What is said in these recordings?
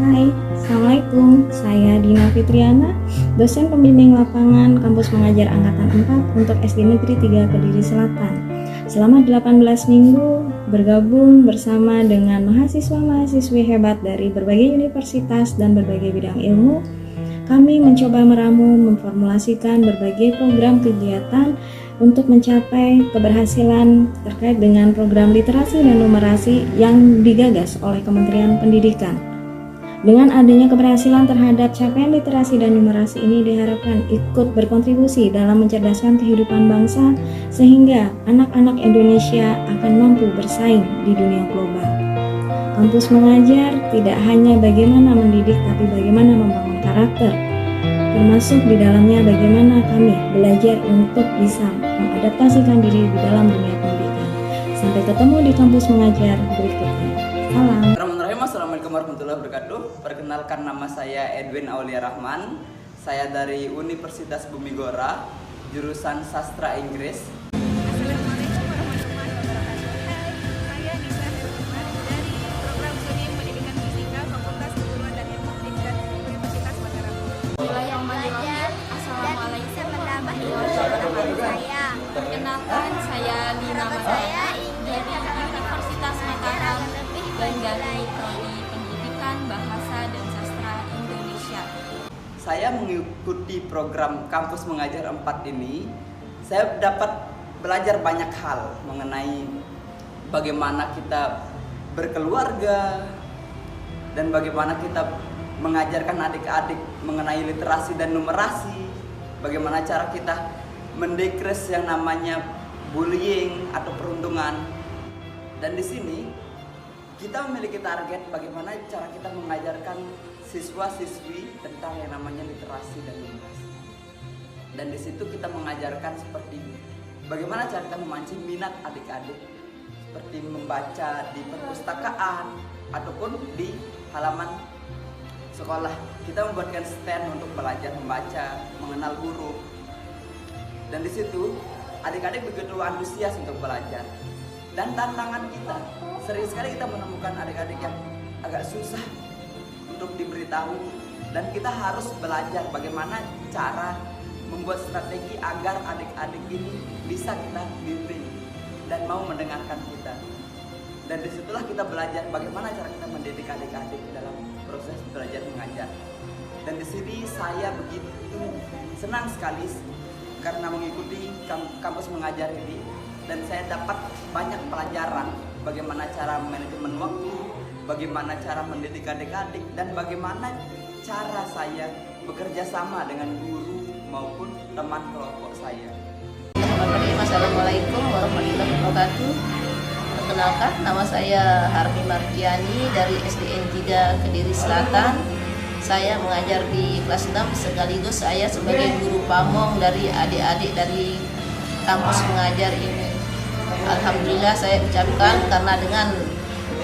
Hai, Assalamualaikum. Saya Dina Fitriana, dosen pembimbing lapangan Kampus Mengajar Angkatan 4 untuk SD Negeri 3 Kediri Selatan. Selama 18 minggu bergabung bersama dengan mahasiswa-mahasiswi hebat dari berbagai universitas dan berbagai bidang ilmu, kami mencoba meramu memformulasikan berbagai program kegiatan untuk mencapai keberhasilan terkait dengan program literasi dan numerasi yang digagas oleh Kementerian Pendidikan. Dengan adanya keberhasilan terhadap capaian literasi dan numerasi ini diharapkan ikut berkontribusi dalam mencerdaskan kehidupan bangsa sehingga anak-anak Indonesia akan mampu bersaing di dunia global. Kampus Mengajar tidak hanya bagaimana mendidik tapi bagaimana membangun karakter, termasuk di dalamnya bagaimana kami belajar untuk bisa mengadaptasikan diri di dalam dunia pendidikan. Sampai ketemu di Kampus Mengajar berikutnya. Salam. Assalamualaikum warahmatullahi wabarakatuh. Perkenalkan, nama saya Edwin Aulia Rahman. Saya dari Universitas Bumigora, jurusan Sastra Inggris. Assalamualaikum warahmatullahi wabarakatuh. Hai, saya Nisa Herman dari program studi Pendidikan Fisika Fakultas Keguruan dan Ilmu Pendidikan Universitas Mataram. Bismillahirrahmanirrahim. Assalamualaikum warahmatullahi wabarakatuh. Perkenalkan, saya Lina Maya dari Universitas Mataram dan dari Prodi Pendidikan Bahasa dan Sastra Indonesia. Saya mengikuti program Kampus Mengajar 4 ini. Saya dapat belajar banyak hal mengenai bagaimana kita berkeluarga dan bagaimana kita mengajarkan adik-adik mengenai literasi dan numerasi, bagaimana cara kita mendekres yang namanya bullying atau perundungan. Dan di sini kita memiliki target bagaimana cara kita mengajarkan siswa-siswi tentang yang namanya literasi dan numerasi. Dan di situ kita mengajarkan seperti bagaimana cara kita memancing minat adik-adik, seperti membaca di perpustakaan ataupun di halaman sekolah. Kita membuatkan stand untuk belajar membaca, mengenal huruf. Dan di situ adik-adik begitu antusias untuk belajar. Dan tantangan kita, sering sekali kita menemukan adik-adik yang agak susah untuk diberitahu. Dan kita harus belajar bagaimana cara membuat strategi agar adik-adik ini bisa kita bimbing dan mau mendengarkan kita. Dan disitulah kita belajar bagaimana cara kita mendidik adik-adik dalam proses belajar mengajar. Dan di sini saya begitu senang sekali karena mengikuti kampus mengajar ini, dan saya dapat banyak pelajaran bagaimana cara manajemen waktu, bagaimana cara mendidik adik-adik, dan bagaimana cara saya bekerja sama dengan guru maupun teman kelompok saya. Assalamualaikum warahmatullahi wabarakatuh. Perkenalkan, nama saya Harmi Marjiani dari SDN 3 Kediri Selatan. Saya mengajar di kelas 6 sekaligus saya sebagai guru pamong dari adik-adik dari kampus mengajar ini. Alhamdulillah saya ucapkan karena dengan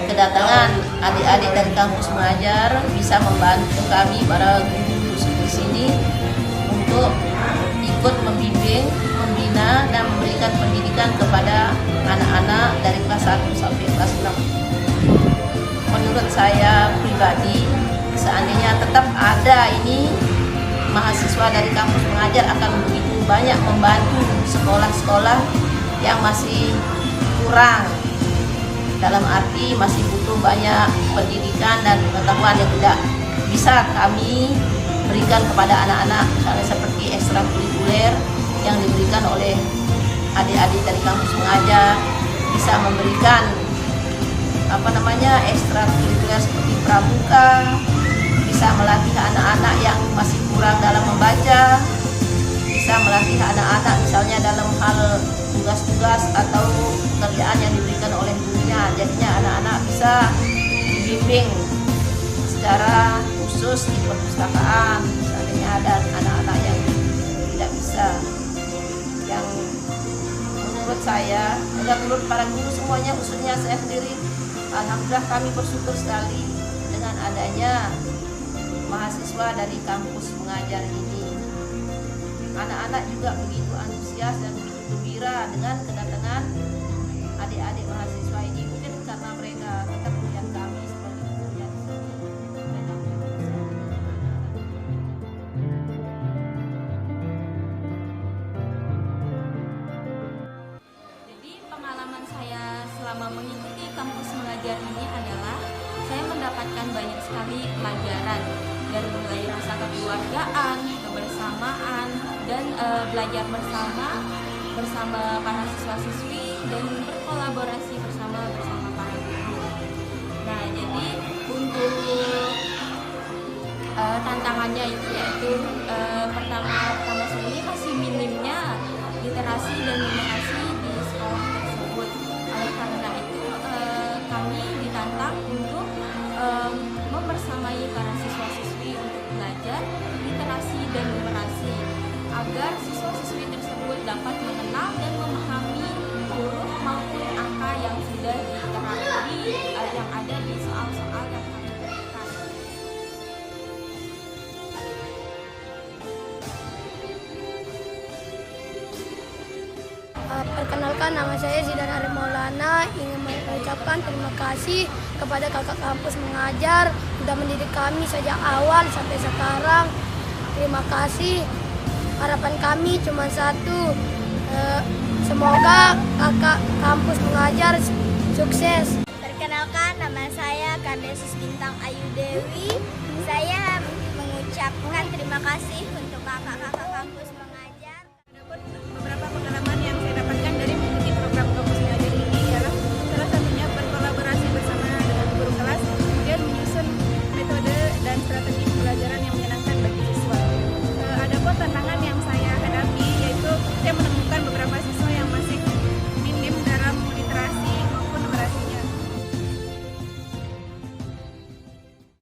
kedatangan adik-adik dari kampus mengajar bisa membantu kami para guru di sini untuk ikut membimbing, membina dan memberikan pendidikan kepada anak-anak dari kelas 1 sampai kelas 6. Menurut saya pribadi, seandainya tetap ada ini mahasiswa dari kampus mengajar akan begitu banyak membantu sekolah-sekolah yang masih kurang, dalam arti masih butuh banyak pendidikan dan pengetahuan yang tidak bisa kami berikan kepada anak-anak, misalnya seperti ekstrakurikuler yang diberikan oleh adik-adik dari kampus mengajar, bisa memberikan ekstrakurikuler seperti pramuka, bisa melatih anak-anak yang masih kurang dalam membaca, bisa melatih anak-anak misalnya dalam hal tugas-tugas atau pekerjaan yang diberikan oleh gurunya. Jadinya anak-anak bisa dibimbing secara khusus di perpustakaan. Misalnya ada anak-anak yang tidak bisa, yang menurut saya dan menurut para guru semuanya, khususnya saya sendiri, alhamdulillah kami bersyukur sekali dengan adanya mahasiswa dari kampus mengajar ini. Anak-anak juga begitu antusias dan begitu gembira dengan kedatangan adik-adik mahasiswa ini. Mungkin karena mereka tetap melihat kami sebagai guru yang ini adalah saya mendapatkan banyak sekali pelajaran dari mulai rasa kekeluargaan, kebersamaan, dan belajar bersama para siswa-siswi dan berkolaborasi bersama para guru. Nah, jadi untuk tantangannya itu yaitu pertama sekali masih minimnya literasi dan numerasi di sekolah tersebut. Oleh karena itu kami ditantang untuk membersamai para siswa-siswi untuk belajar literasi dan numerasi agar siswa-siswi tersebut dapat mengenal dan memahami huruf maupun angka yang sudah diterapkan yang ada di soal-soal yang kami berikan. Perkenalkan, nama saya Zidan Arif Maulana. Ingin mengucapkan terima kasih kepada kakak kampus mengajar sudah mendidik kami sejak awal sampai sekarang. Terima kasih. Harapan kami cuma satu, semoga kakak kampus mengajar sukses. Perkenalkan, nama saya Kardesus Bintang Ayu Dewi. Saya mengucapkan terima kasih untuk kakak-kakak kampus